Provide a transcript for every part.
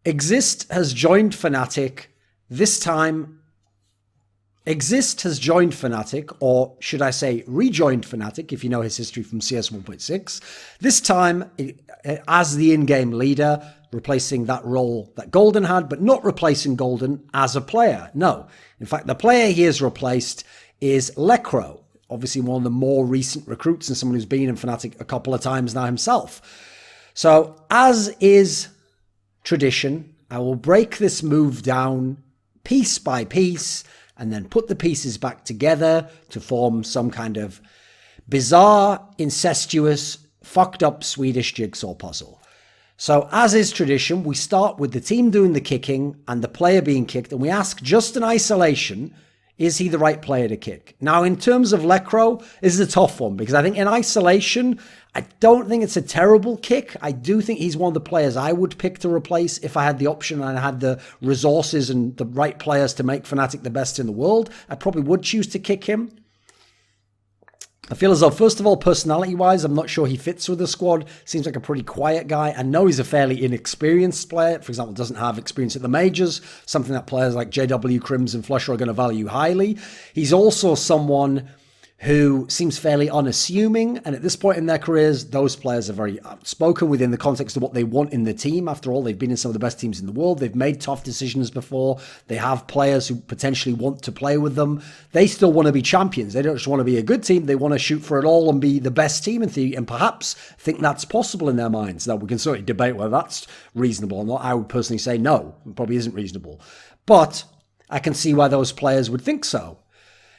Xizt has joined Fnatic. This time, Xizt has joined Fnatic, or should I say rejoined Fnatic, if you know his history from CS 1.6. This time, as the in-game leader, replacing that role that Golden had, but not replacing Golden as a player. No. In fact, the player he has replaced is Lekro, obviously one of the more recent recruits and someone who's been in Fnatic a couple of times now himself. So, as is tradition, I will break this move down piece by piece and then put the pieces back together to form some kind of bizarre, incestuous, fucked up Swedish jigsaw puzzle. So as is tradition, we start with the team doing the kicking and the player being kicked, and we ask just in isolation, is he the right player to kick? Now, in terms of Lekro, this is a tough one because I think in isolation, I don't think it's a terrible kick. I do think he's one of the players I would pick to replace if I had the option and I had the resources and the right players to make Fnatic the best in the world. I probably would choose to kick him. I feel as though, first of all, personality-wise, I'm not sure he fits with the squad. Seems like a pretty quiet guy. I know he's a fairly inexperienced player. For example, doesn't have experience at the majors, something that players like JW, Crims, and flusha are going to value highly. He's also someone who seems fairly unassuming, and at this point in their careers, those players are very outspoken within the context of what they want in the team. After all, they've been in some of the best teams in the world. They've made tough decisions before. They have players who potentially want to play with them. They still want to be champions. They don't just want to be a good team. They want to shoot for it all and be the best team in theory, and perhaps think that's possible in their minds. Now, we can certainly debate whether that's reasonable or not. I would personally say no, it probably isn't reasonable. But I can see why those players would think so.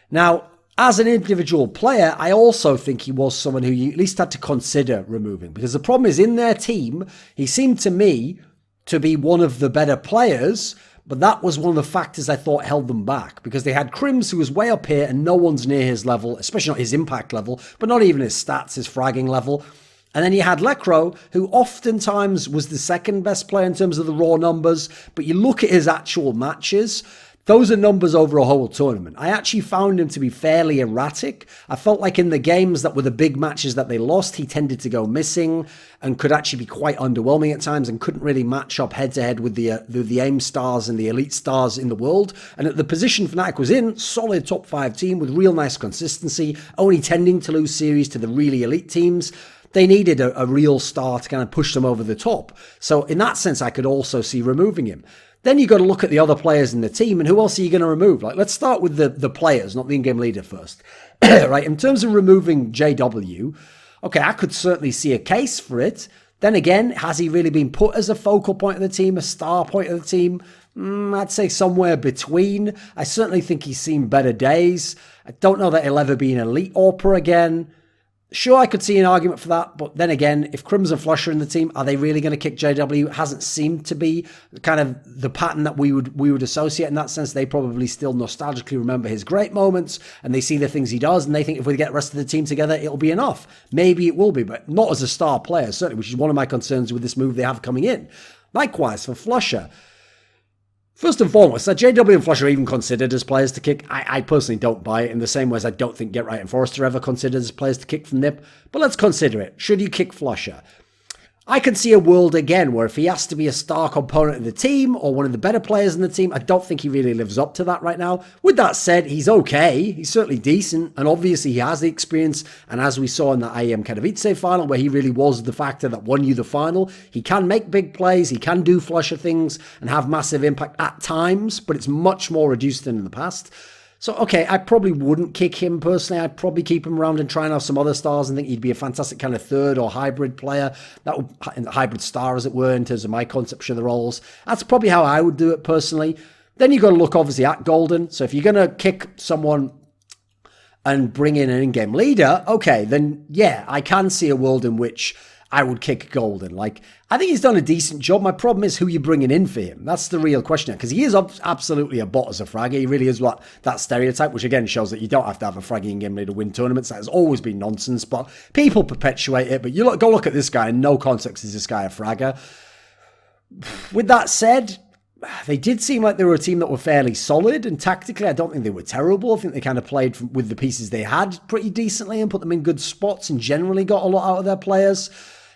Now, as an individual player, I also think he was someone who you at least had to consider removing. Because the problem is, in their team, he seemed to me to be one of the better players, but that was one of the factors I thought held them back. Because they had Crims, who was way up here, and no one's near his level, especially not his impact level, but not even his stats, his fragging level. And then you had Lekro, who oftentimes was the second best player in terms of the raw numbers, but you look at his actual matches, those are numbers over a whole tournament. I actually found him to be fairly erratic. I felt like in the games that were the big matches that they lost, he tended to go missing and could actually be quite underwhelming at times and couldn't really match up head-to-head with the AIM stars and the elite stars in the world. And at the position Fnatic was in, solid top 5 team with real nice consistency, only tending to lose series to the really elite teams. They needed a real star to kind of push them over the top. So in that sense, I could also see removing him. Then you got to look at the other players in the team, and who else are you going to remove? Like, let's start with the players, not the in-game leader first. Right, in terms of removing JW, okay, I could certainly see a case for it. Then again, has he really been put as a focal point of the team, a star point of the team? I'd say somewhere between. I certainly think he's seen better days. I don't know that he'll ever be an elite AWPer again. Sure, I could see an argument for that, but then again, if Crims and flusha are in the team, are they really going to kick JW? It hasn't seemed to be kind of the pattern that we would associate in that sense. They probably still nostalgically remember his great moments, and they see the things he does, and they think if we get the rest of the team together, it'll be enough. Maybe it will be, but not as a star player, certainly, which is one of my concerns with this move they have coming in. Likewise, for flusha. First and foremost, are JW and flusha even considered as players to kick? I personally don't buy it in the same way as I don't think GetRight and Forrester ever considered as players to kick from NiP. But let's consider it. Should you kick flusha? I can see a world again where if he has to be a star component of the team or one of the better players in the team, I don't think he really lives up to that right now. With that said, he's okay. He's certainly decent. And obviously he has the experience. And as we saw in the IEM Katowice final, where he really was the factor that won you the final, he can make big plays. He can do flusha things and have massive impact at times, but it's much more reduced than in the past. So, okay, I probably wouldn't kick him personally. I'd probably keep him around and try and have some other stars and think he'd be a fantastic kind of third or hybrid player. That would, hybrid star, as it were, in terms of my conception of the roles. That's probably how I would do it personally. Then you've got to look, obviously, at Golden. So if you're going to kick someone and bring in an in-game leader, okay, then yeah, I can see a world in which I would kick Golden. Like, I think he's done a decent job. My problem is who you're bringing in for him. That's the real question, because he is absolutely a bot as a fragger. He really is what that stereotype, which again shows that you don't have to have a fragging game leader to win tournaments. That has always been nonsense, but people perpetuate it. But you go look at this guy, in no context is this guy a fragger. With that said, they did seem like they were a team that were fairly solid, and tactically I don't think they were terrible. I think they kind of played with the pieces they had pretty decently and put them in good spots and generally got a lot out of their players.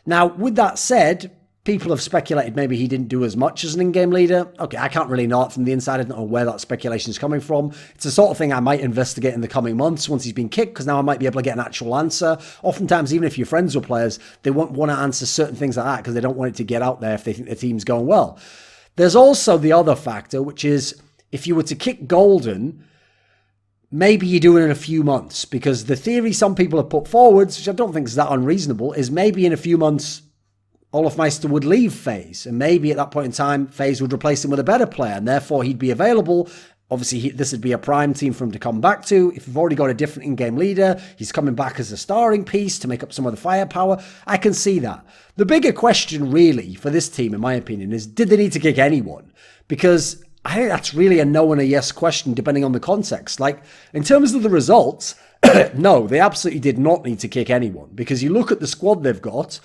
Now, with that said, People have speculated maybe he didn't do as much as an in-game leader. Okay, I can't really know it from the inside. I don't know where that speculation is coming from. It's the sort of thing I might investigate in the coming months once he's been kicked, because now I might be able to get an actual answer. Oftentimes, even if you're friends with players, they won't want to answer certain things like that because they don't want it to get out there if they think the team's going well. There's also the other factor, which is if you were to kick Golden, maybe you do it in a few months, because the theory some people have put forwards, which I don't think is that unreasonable, is maybe in a few months Olofmeister would leave FaZe, and maybe at that point in time, FaZe would replace him with a better player, and therefore he'd be available. Obviously, this would be a prime team for him to come back to. If you've already got a different in-game leader, he's coming back as a starring piece to make up some of the firepower. I can see that. The bigger question, really, for this team, in my opinion, is did they need to kick anyone? Because I think that's really a no and a yes question, depending on the context. Like, in terms of the results, no, they absolutely did not need to kick anyone. Because you look at the squad they've got,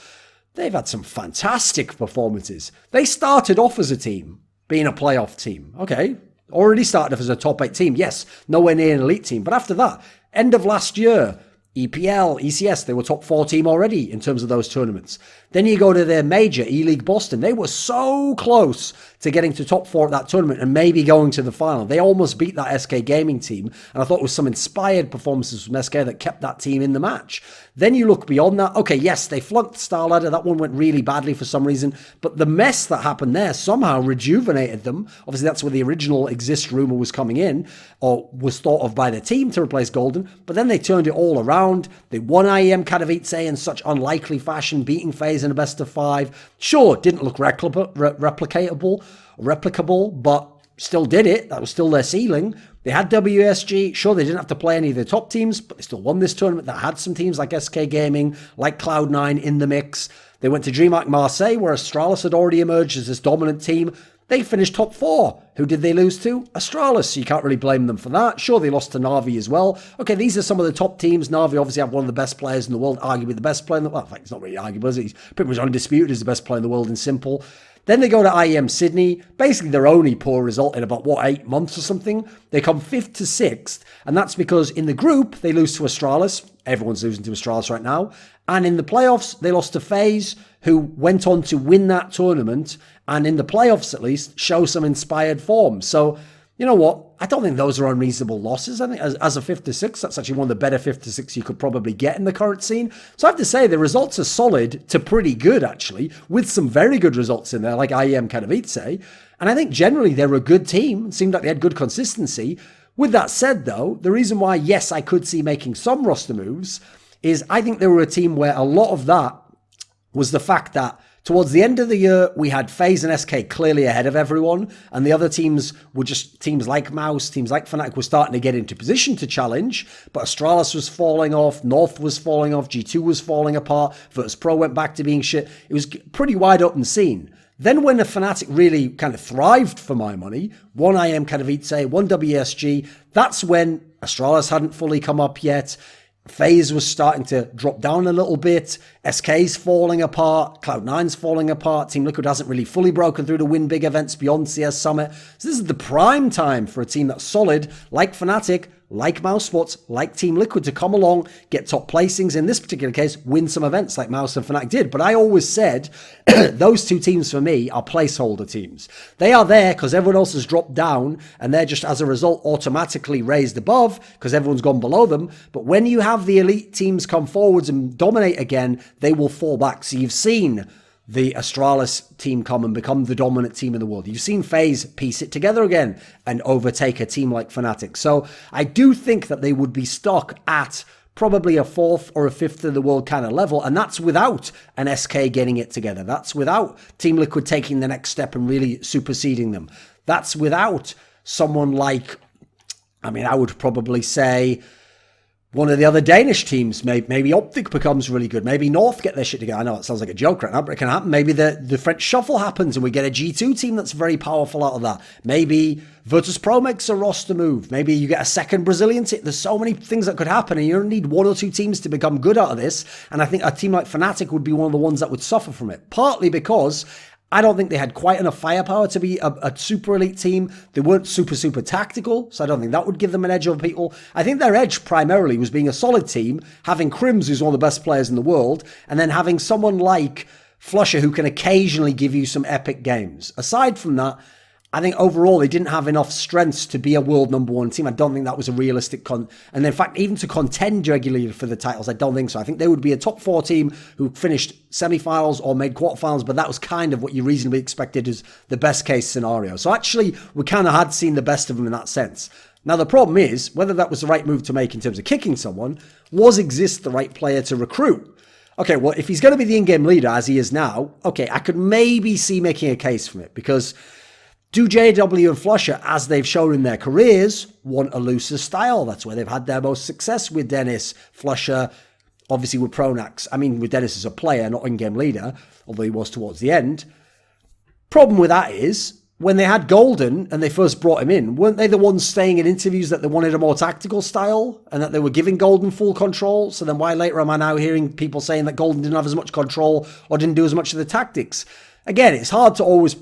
they've had some fantastic performances. They started off as a team, being a playoff team. Okay, already started off as a top 8 team. Yes, nowhere near an elite team. But after that, end of last year, EPL, ECS, they were top 4 team already in terms of those tournaments. Then you go to their major, E-League Boston. They were so close to getting to top 4 at that tournament and maybe going to the final. They almost beat that SK Gaming team, and I thought it was some inspired performances from SK that kept that team in the match. Then you look beyond that. Okay, yes, they flunked the Star Ladder. That one went really badly for some reason, but the mess that happened there somehow rejuvenated them. Obviously, that's where the original Xizt rumor was coming in, or was thought of by the team to replace Golden, but then they turned it all around. They won IEM Katowice in such unlikely fashion, beating FaZe in a best of 5. Sure, didn't look replicable, but still did it. That was still their ceiling. They had WSG. Sure, they didn't have to play any of the top teams, but they still won this tournament that had some teams like SK Gaming, like Cloud9 in the mix. They went to DreamHack Marseille, where Astralis had already emerged as this dominant team. They finished top 4. Who did they lose to? Astralis, so you can't really blame them for that. Sure, they lost to Na'Vi as well. Okay, these are some of the top teams. Na'Vi obviously have one of the best players in the world, arguably the best player in the world. In fact, it's not really arguable, is it? He's pretty much undisputed as the best player in the world in Simple. Then they go to IEM Sydney. Basically, their only poor result in about, 8 months or something. They come 5th to 6th, and that's because in the group, they lose to Astralis. Everyone's losing to Astralis right now. And in the playoffs, they lost to FaZe, who went on to win that tournament, and in the playoffs at least, show some inspired form. So, you know what? I don't think those are unreasonable losses. I think as a 5th to 6th, that's actually one of the better 5th to 6th you could probably get in the current scene. So I have to say, the results are solid to pretty good, actually, with some very good results in there, like IEM Katowice. And I think generally they're a good team. It seemed like they had good consistency. With that said, though, the reason why, yes, I could see making some roster moves is I think they were a team where a lot of that was the fact that towards the end of the year, we had FaZe and SK clearly ahead of everyone, and the other teams were just teams like Mouse, teams like Fnatic were starting to get into position to challenge, but Astralis was falling off, North was falling off, G2 was falling apart, Virtus.pro went back to being shit. It was pretty wide open scene. Then when the Fnatic really kind of thrived, for my money, won IEM Katowice, won WSG, that's when Astralis hadn't fully come up yet. FaZe was starting to drop down a little bit. SK's falling apart. Cloud9's falling apart. Team Liquid hasn't really fully broken through to win big events beyond CS Summit. So this is the prime time for a team that's solid, like Fnatic, like Mouse Sports, like Team Liquid, to come along, get top placings. In this particular case, win some events like Mouse and Fnatic did. But I always said those two teams for me are placeholder teams. They are there because everyone else has dropped down, and they're just, as a result, automatically raised above because everyone's gone below them. But when you have the elite teams come forwards and dominate again, they will fall back. So you've seen the Astralis team come and become the dominant team in the world. You've seen FaZe piece it together again and overtake a team like Fnatic. So I do think that they would be stuck at probably a 4th or a 5th in the world kind of level, and that's without an SK getting it together. That's without Team Liquid taking the next step and really superseding them. That's without someone like, I would probably say, one of the other Danish teams, maybe Optic becomes really good. Maybe North get their shit together. I know it sounds like a joke right now, but it can happen. Maybe the French shuffle happens and we get a G2 team that's very powerful out of that. Maybe Virtus.pro makes a roster move. Maybe you get a second Brazilian team. There's so many things that could happen, and you don't need 1 or 2 teams to become good out of this. And I think a team like Fnatic would be one of the ones that would suffer from it. Partly because I don't think they had quite enough firepower to be a super elite team. They weren't super tactical, so I don't think that would give them an edge over people. I think their edge primarily was being a solid team, having Crims, who's one of the best players in the world, and then having someone like Flusha, who can occasionally give you some epic games. Aside from that, I think overall they didn't have enough strengths to be a world number one team. I don't think that was a realistic and in fact, even to contend regularly for the titles, I don't think so. I think they would be a top 4 team who finished semi-finals or made quarterfinals, but that was kind of what you reasonably expected as the best case scenario. So actually, we kind of had seen the best of them in that sense. Now, the problem is, whether that was the right move to make in terms of kicking someone, was Xizt the right player to recruit? Okay, well, if he's going to be the in-game leader, as he is now, okay, I could maybe see making a case from it, because do JW and Flusha, as they've shown in their careers, want a looser style? That's where they've had their most success with Dennis. Flusha, obviously with Pronax. I mean, with Dennis as a player, not in-game leader, although he was towards the end. Problem with that is, when they had Golden and they first brought him in, weren't they the ones saying in interviews that they wanted a more tactical style and that they were giving Golden full control? So then why later am I now hearing people saying that Golden didn't have as much control or didn't do as much of the tactics? Again, it's hard to always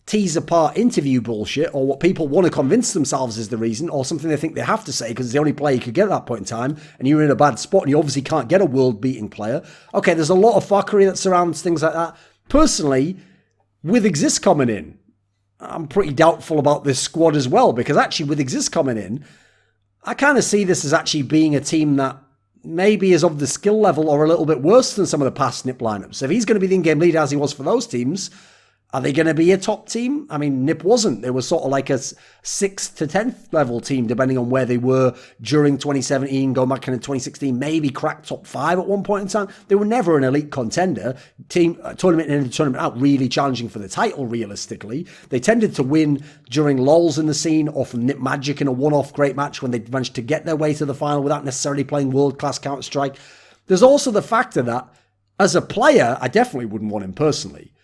tease apart interview bullshit or what people want to convince themselves is the reason, or something they think they have to say because it's the only player you could get at that point in time, and you're in a bad spot and you obviously can't get a world-beating player. Okay, there's a lot of fuckery that surrounds things like that. Personally, with Xizt coming in, I'm pretty doubtful about this squad as well, because actually with Xizt coming in, I kind of see this as actually being a team that maybe is of the skill level or a little bit worse than some of the past NIP lineups. So if he's going to be the in-game leader as he was for those teams, are they going to be a top team? I mean, NIP wasn't. They were sort of like a 6th to 10th level team, depending on where they were during 2017, going back into 2016, maybe cracked top 5 at one point in time. They were never an elite contender. Tournament in and tournament out, really challenging for the title, realistically. They tended to win during lulls in the scene or from NIP Magic in a one-off great match when they managed to get their way to the final without necessarily playing world-class Counter-Strike. There's also the factor that, as a player, I definitely wouldn't want him personally.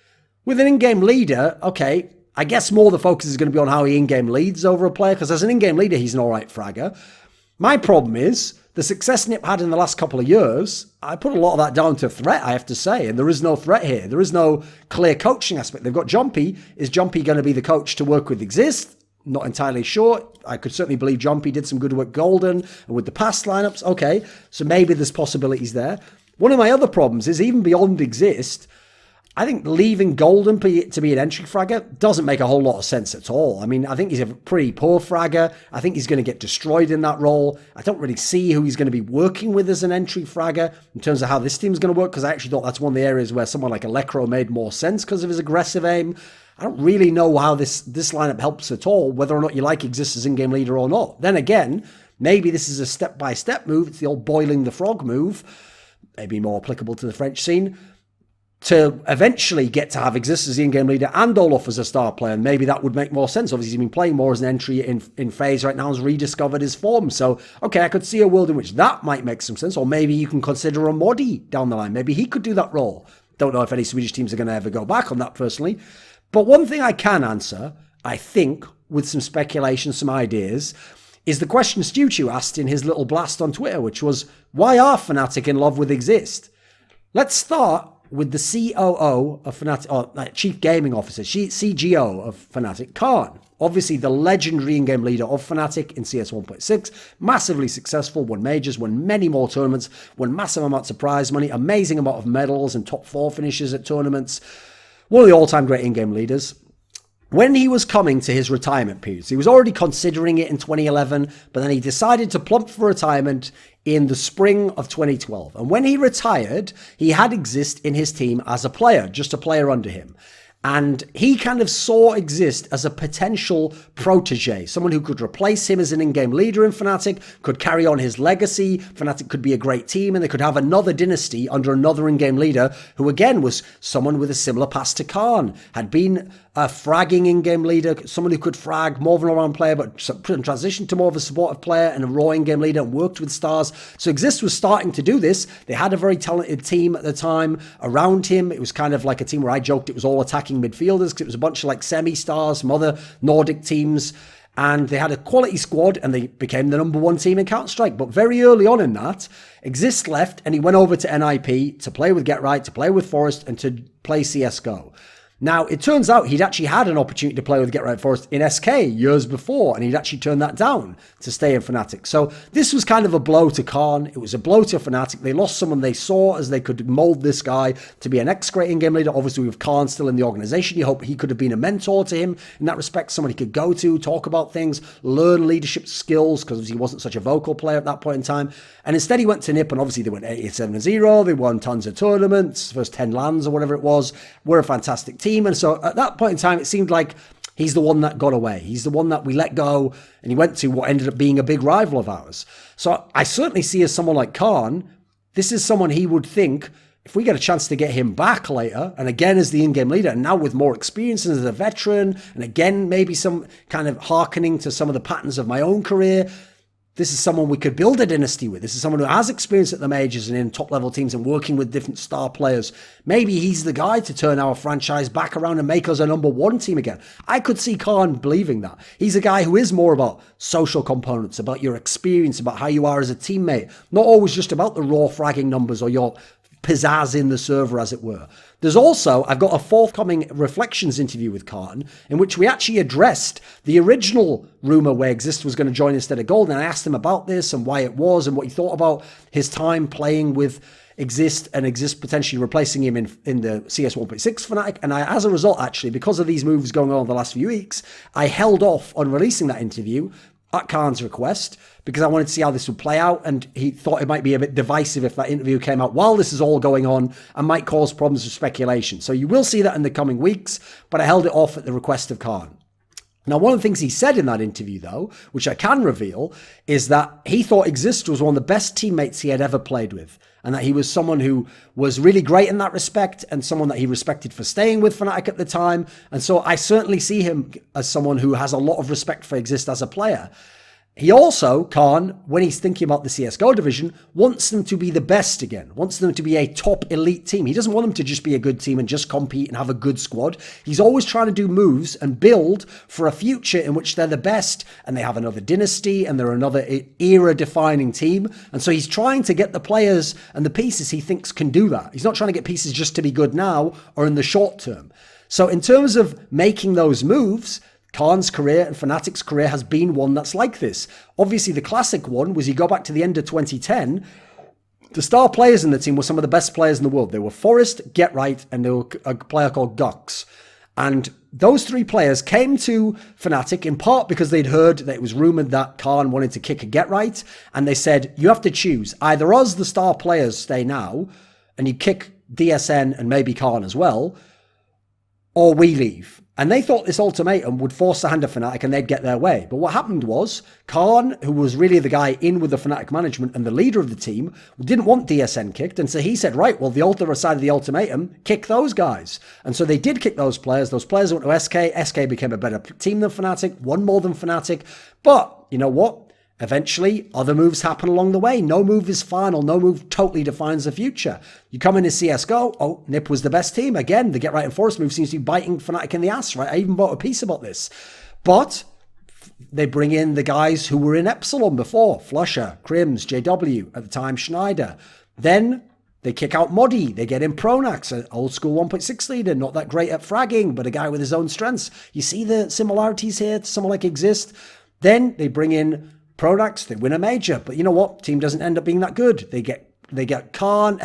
With an in-game leader, okay, I guess more the focus is going to be on how he in-game leads over a player, because as an in-game leader, he's an alright fragger. My problem is, the success NIP had in the last couple of years, I put a lot of that down to threat, I have to say, and there is no threat here. There is no clear coaching aspect. They've got Jumpy. Is Jumpy going to be the coach to work with Xizt? Not entirely sure. I could certainly believe Jumpy did some good work Golden and with the past lineups. Okay, so maybe there's possibilities there. One of my other problems is, even beyond Xizt, I think leaving Golden to be an entry fragger doesn't make a whole lot of sense at all. I mean, I think he's a pretty poor fragger. I think he's going to get destroyed in that role. I don't really see who he's going to be working with as an entry fragger in terms of how this team's going to work, because I actually thought that's one of the areas where someone like Electro made more sense because of his aggressive aim. I don't really know how this lineup helps at all, whether or not you like Xizt as in-game leader or not. Then again, maybe this is a step-by-step move. It's the old boiling the frog move, maybe more applicable to the French scene, to eventually get to have Xizt as the in-game leader and Olaf as a star player. And maybe that would make more sense. Obviously, he's been playing more as an entry in FaZe right now, has rediscovered his form. So, okay, I could see a world in which that might make some sense. Or maybe you can consider a Modi down the line. Maybe he could do that role. Don't know if any Swedish teams are going to ever go back on that personally. But one thing I can answer, I think, with some speculation, some ideas, is the question Stu asked in his little blast on Twitter, which was, why are Fnatic in love with Xizt? Let's start with the COO of Fnatic, or Chief Gaming Officer, CGO of Fnatic, Khan. Obviously, the legendary in-game leader of Fnatic in CS 1.6, massively successful, won majors, won many more tournaments, won massive amounts of prize money, amazing amount of medals and top 4 finishes at tournaments. One of the all-time great in-game leaders. When he was coming to his retirement periods, he was already considering it in 2011, but then he decided to plump for retirement in the spring of 2012. And when he retired, he had Xizt in his team as a player, just a player under him. And he kind of saw Xizt as a potential protege, someone who could replace him as an in-game leader in Fnatic, could carry on his legacy. Fnatic could be a great team, and they could have another dynasty under another in-game leader who, again, was someone with a similar past to Khan, had been a fragging in-game leader, someone who could frag, more of an all-round player, but transitioned to more of a supportive player and a raw in-game leader and worked with stars. So Xizt was starting to do this. They had a very talented team at the time around him. It was kind of like a team where I joked it was all attacking midfielders, because it was a bunch of like semi-stars, some other Nordic teams, and they had a quality squad, and they became the number 1 team in Counter-Strike. But very early on in that, Xizt left, and he went over to NIP to play with Get Right, to play with Forest, and to play CSGO. Now, it turns out he'd actually had an opportunity to play with Get Right Forest in SK years before, and he'd actually turned that down to stay in Fnatic. So this was kind of a blow to Khan. It was a blow to Fnatic. They lost someone they saw as they could mold this guy to be an ex-great in-game leader. Obviously, with Khan still in the organization, you hope he could have been a mentor to him in that respect, someone he could go to, talk about things, learn leadership skills, because he wasn't such a vocal player at that point in time. And instead, he went to NiP, and obviously they went 87-0. They won tons of tournaments, first 10 lands or whatever it was. We're a fantastic team. And so at that point in time, it seemed like he's the one that got away. He's the one that we let go, and he went to what ended up being a big rival of ours. So I certainly see as someone like Khan, this is someone he would think, if we get a chance to get him back later, and again as the in-game leader, and now with more experience and as a veteran, and again maybe some kind of hearkening to some of the patterns of my own career, this is someone we could build a dynasty with. This is someone who has experience at the majors and in top-level teams and working with different star players. Maybe he's the guy to turn our franchise back around and make us a number one team again. I could see Khan believing that. He's a guy who is more about social components, about your experience, about how you are as a teammate. Not always just about the raw fragging numbers or your pizzazz in the server, as it were. There's also, I've got a forthcoming Reflections interview with Khan, in which we actually addressed the original rumor where Xizt was going to join instead of Gold, and I asked him about this and why it was and what he thought about his time playing with Xizt and Xizt potentially replacing him in the CS 1.6 Fnatic. And as a result, actually, because of these moves going on the last few weeks, I held off on releasing that interview at Khan's request, because I wanted to see how this would play out, and he thought it might be a bit divisive if that interview came out while this is all going on and might cause problems with speculation. So you will see that in the coming weeks, but I held it off at the request of Khan. Now, one of the things he said in that interview, though, which I can reveal, is that he thought Xizt was one of the best teammates he had ever played with, and that he was someone who was really great in that respect and someone that he respected for staying with Fnatic at the time. And so I certainly see him as someone who has a lot of respect for Xizt as a player. He also, Khan, when he's thinking about the CSGO division, wants them to be the best again, wants them to be a top elite team. He doesn't want them to just be a good team and just compete and have a good squad. He's always trying to do moves and build for a future in which they're the best and they have another dynasty and they're another era-defining team. And so he's trying to get the players and the pieces he thinks can do that. He's not trying to get pieces just to be good now or in the short term. So in terms of making those moves, Khan's career and Fnatic's career has been one that's like this. Obviously, the classic one was you go back to the end of 2010, the star players in the team were some of the best players in the world. They were Forest, Get Right, and there were a player called Gux. And those three players came to Fnatic in part because they'd heard that it was rumored that Khan wanted to kick a Get Right. And they said, you have to choose. Either us, the star players, stay now, and you kick DSN and maybe Khan as well, or we leave. And they thought this ultimatum would force the hand of Fnatic and they'd get their way. But what happened was, Khan, who was really the guy in with the Fnatic management and the leader of the team, didn't want DSN kicked. And so he said, right, well, the other side of the ultimatum, kick those guys. And so they did kick those players. Those players went to SK. SK became a better team than Fnatic, won more than Fnatic. But you know what? Eventually, other moves happen along the way. No move is final. No move totally defines the future. You come into CSGO, oh, NiP was the best team. Again, the Get Right and Forest move seems to be biting Fnatic in the ass, right? I even bought a piece about this. But they bring in the guys who were in Epsilon before. Flusher, Crims, JW, at the time Schneider. Then they kick out Modi. They get in Pronax, an old school 1.6 leader, not that great at fragging, but a guy with his own strengths. You see the similarities here to someone like Xizt. Then they bring in Pronax, they win a major, but you know what? Team doesn't end up being that good. They get Khan,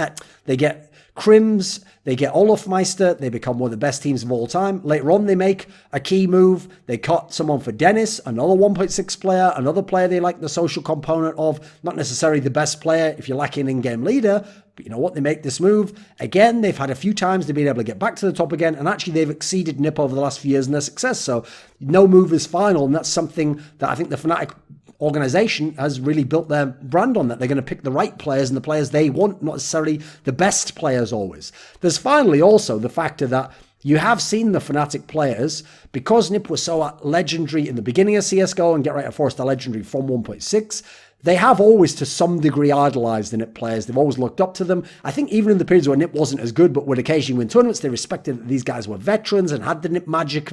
they get Crims, they get Olofmeister, they become one of the best teams of all time. Later on, they make a key move. They cut someone for Dennis, another 1.6 player, another player they like the social component of, not necessarily the best player if you're lacking an in-game leader, but you know what? They make this move. Again, they've had a few times they've been able to get back to the top again, and actually they've exceeded NiP over the last few years in their success. So no move is final, and that's something that I think the Fnatic organization has really built their brand on, that they're going to pick the right players and the players they want, not necessarily the best players always. There's finally also the factor that you have seen the Fnatic players, because NiP was so legendary in the beginning of CSGO and Get Right and Forest are legendary from 1.6, they have always to some degree idolized the NiP players. They've always looked up to them. I think even in the periods where NiP wasn't as good but would occasionally win tournaments, they respected that these guys were veterans and had the NiP magic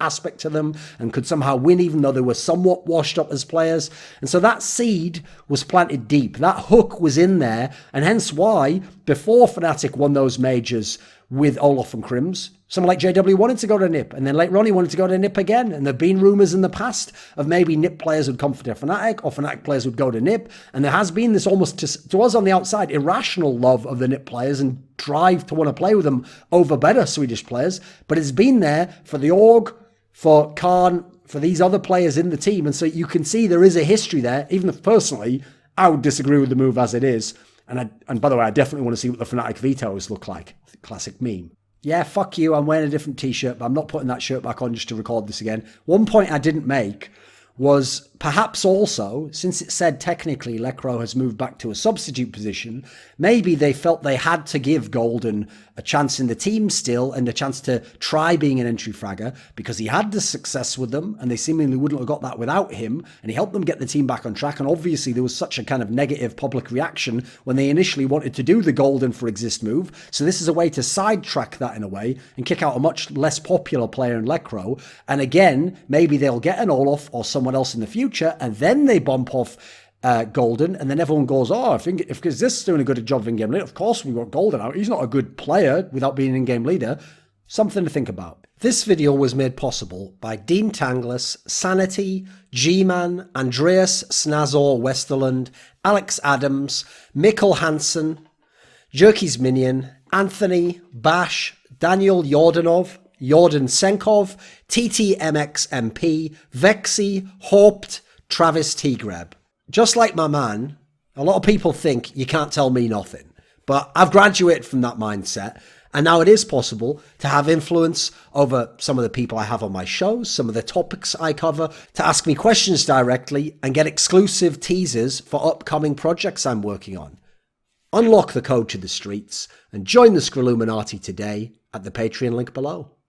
aspect to them and could somehow win even though they were somewhat washed up as players. And so that seed was planted deep. That hook was in there, and hence why before Fnatic won those majors with Olof and Crims, Someone like JW wanted to go to NIP, and then later on he wanted to go to NIP again. And there have been rumours in the past of maybe NIP players would come for Fnatic, or Fnatic players would go to NIP. And there has been this almost, to us on the outside, irrational love of the NIP players and drive to want to play with them over better Swedish players. But it's been there for the org, for Khan, for these other players in the team. And so you can see there is a history there, even if personally I would disagree with the move as it is. And by the way, I definitely want to see what the Fnatic vetoes look like. Classic meme. Yeah, fuck you, I'm wearing a different t-shirt, but I'm not putting that shirt back on just to record this again. One point I didn't make was perhaps also, since it said technically Lekro has moved back to a substitute position, maybe they felt they had to give Golden a chance in the team still and a chance to try being an entry fragger because he had the success with them and they seemingly wouldn't have got that without him, and he helped them get the team back on track. And obviously there was such a kind of negative public reaction when they initially wanted to do the Golden for Xizt move. So this is a way to sidetrack that in a way and kick out a much less popular player in Lekro. And again, maybe they'll get an Olaf or someone else in the future, and then they bump off Golden, and then everyone goes, oh, I think if this is doing a good job of in-game leader, of course we want Golden out. He's not a good player without being an in-game leader. Something to think about. This video was made possible by Dean Tanglis, Sanity, Gman, Andreas, Snazore, Westerlund, Alex Adams, Mikkel Hansen, Jerky's Minion, Anthony, Bash, Daniel Yordanov, Yordan Tsenkov, TTMXMP, VeXii, HawpT, Travis T. Greb. Just like my man, a lot of people think you can't tell me nothing. But I've graduated from that mindset, and now it is possible to have influence over some of the people I have on my shows, some of the topics I cover, to ask me questions directly and get exclusive teasers for upcoming projects I'm working on. Unlock the code to the streets and join the Scrilluminati today at the Patreon link below.